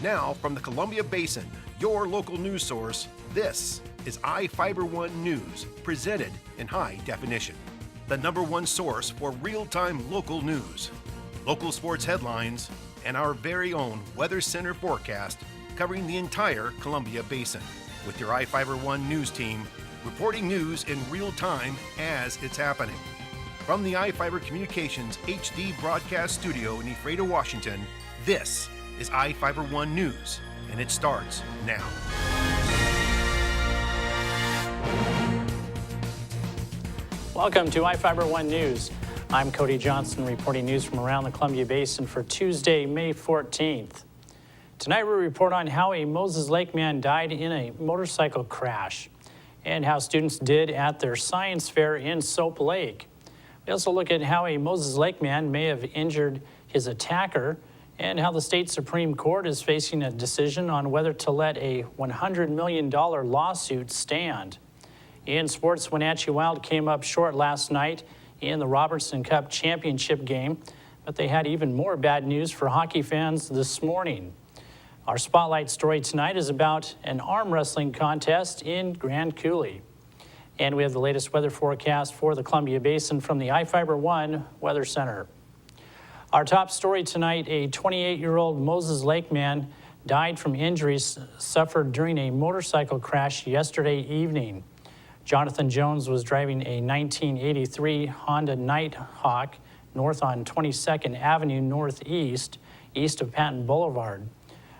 Now, from the Columbia Basin, your local news source, this is iFIBER 1 News, presented in high definition. The #1 source for real-time local news, local sports headlines, and our very own Weather Center forecast covering the entire Columbia Basin. With your iFIBER 1 News team, reporting news in real time as it's happening. From the iFIBER Communications HD broadcast studio in Ephrata, Washington, this is iFIBER 1 News, and it starts now. Welcome to iFIBER 1 News. I'm Cody Johnson reporting news from around the Columbia Basin for Tuesday, May 14th. Tonight we report on how a Moses Lake man died in a motorcycle crash and how students did at their science fair in Soap Lake. We also look at how a Moses Lake man may have injured his attacker and how the state Supreme Court is facing a decision on whether to let a $100 million lawsuit stand. In sports, Wenatchee Wild came up short last night in the Robertson Cup championship game, but they had even more bad news for hockey fans this morning. Our spotlight story tonight is about an arm wrestling contest in Grand Coulee. And we have the latest weather forecast for the Columbia Basin from the iFIBER 1 Weather Center. Our top story tonight, a 28-year-old Moses Lake man died from injuries suffered during a motorcycle crash yesterday evening. Jonathan Jones was driving a 1983 Honda Nighthawk north on 22nd Avenue Northeast, east of Patton Boulevard.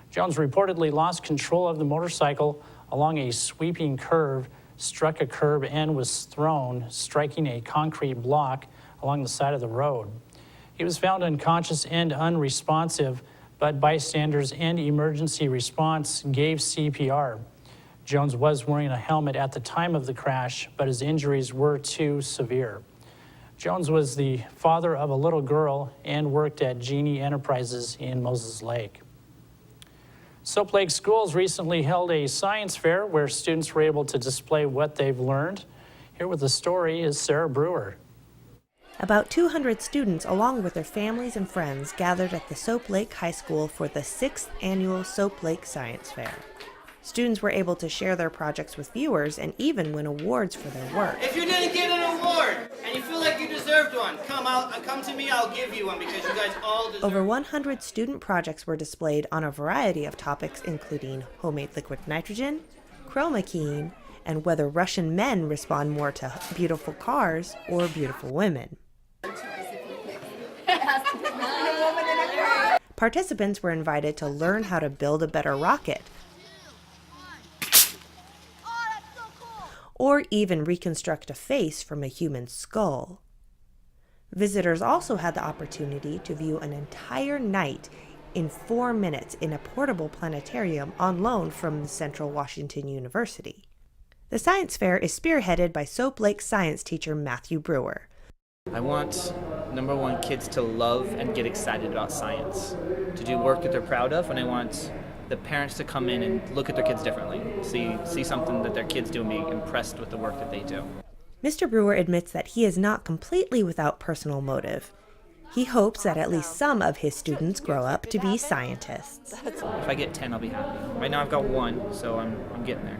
Jones reportedly lost control of the motorcycle along a sweeping curve, struck a curb, and was thrown, striking a concrete block along the side of the road. He was found unconscious and unresponsive, but bystanders and emergency response gave CPR. Jones was wearing a helmet at the time of the crash, but his injuries were too severe. Jones was the father of a little girl and worked at Genie Enterprises in Moses Lake. Soap Lake Schools recently held a science fair where students were able to display what they've learned. Here with the story is Sarah Brewer. About 200 students, along with their families and friends, gathered at the Soap Lake High School for the 6th annual Soap Lake Science Fair. Students were able to share their projects with viewers and even win awards for their work. If you didn't get an award and you feel like you deserved one, come to me, I'll give you one because you guys all deserve. Over 100 student projects were displayed on a variety of topics, including homemade liquid nitrogen, chroma keying, and whether Russian men respond more to beautiful cars or beautiful women. Participants were invited to learn how to build a better rocket, or even reconstruct a face from a human skull. Visitors also had the opportunity to view an entire night in 4 minutes in a portable planetarium on loan from Central Washington University. The science fair is spearheaded by Soap Lake science teacher Matthew Brewer. I want, #1, kids to love and get excited about science, to do work that they're proud of, and I want the parents to come in and look at their kids differently, see something that their kids do and be impressed with the work that they do. Mr. Brewer admits that he is not completely without personal motive. He hopes that at least some of his students grow up to be scientists. If I get 10, I'll be happy. Right now I've got 1, so I'm getting there.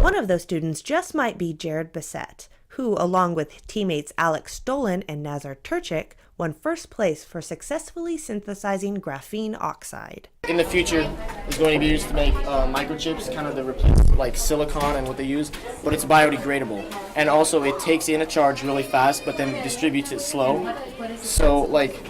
One of those students just might be Jared Bissett, who, along with teammates Alex Stolen and Nazar Turchik, won first place for successfully synthesizing graphene oxide. In the future, it's going to be used to make microchips, kind of to replace like silicon and what they use, but it's biodegradable. And also it takes in a charge really fast, but then distributes it slow. So like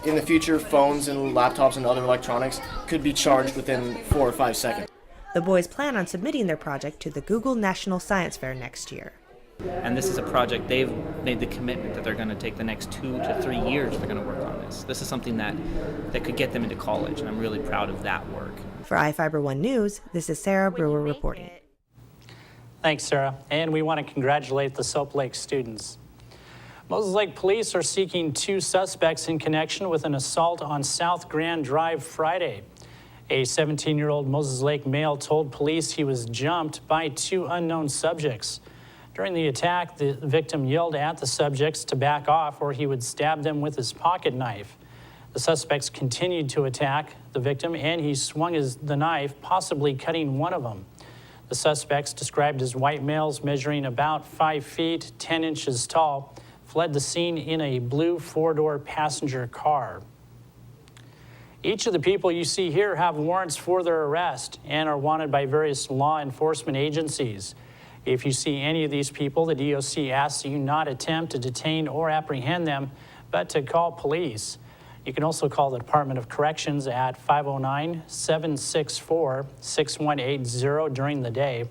in the future, phones and laptops and other electronics could be charged within 4 or 5 seconds. The boys plan on submitting their project to the Google National Science Fair next year. And this is a project they've made the commitment that they're going to take the next 2 to 3 years they're going to work on this. This is something that could get them into college, and I'm really proud of that work. For iFIBER 1 News, this is Sarah Brewer reporting. Thanks, Sarah. And we want to congratulate the Soap Lake students. Moses Lake police are seeking 2 suspects in connection with an assault on South Grand Drive Friday. A 17-year-old Moses Lake male told police he was jumped by 2 unknown subjects. During the attack, the victim yelled at the subjects to back off or he would stab them with his pocket knife. The The suspects continued to attack the victim, and he swung the knife, possibly cutting one of them. The suspects, described as white males measuring about 5 feet, 10 inches tall, fled the scene in a blue 4-door passenger car. Each of the people you see here have warrants for their arrest and are wanted by various law enforcement agencies. If you see any of these people, the DOC asks you not attempt to detain or apprehend them, but to call police. You can also call the Department of Corrections at 509-764-6180 during the day,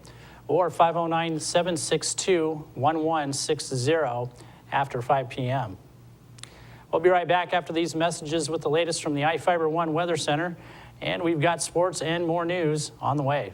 or 509-762-1160 after 5 p.m. We'll be right back after these messages with the latest from the iFIBER One Weather Center, and we've got sports and more news on the way.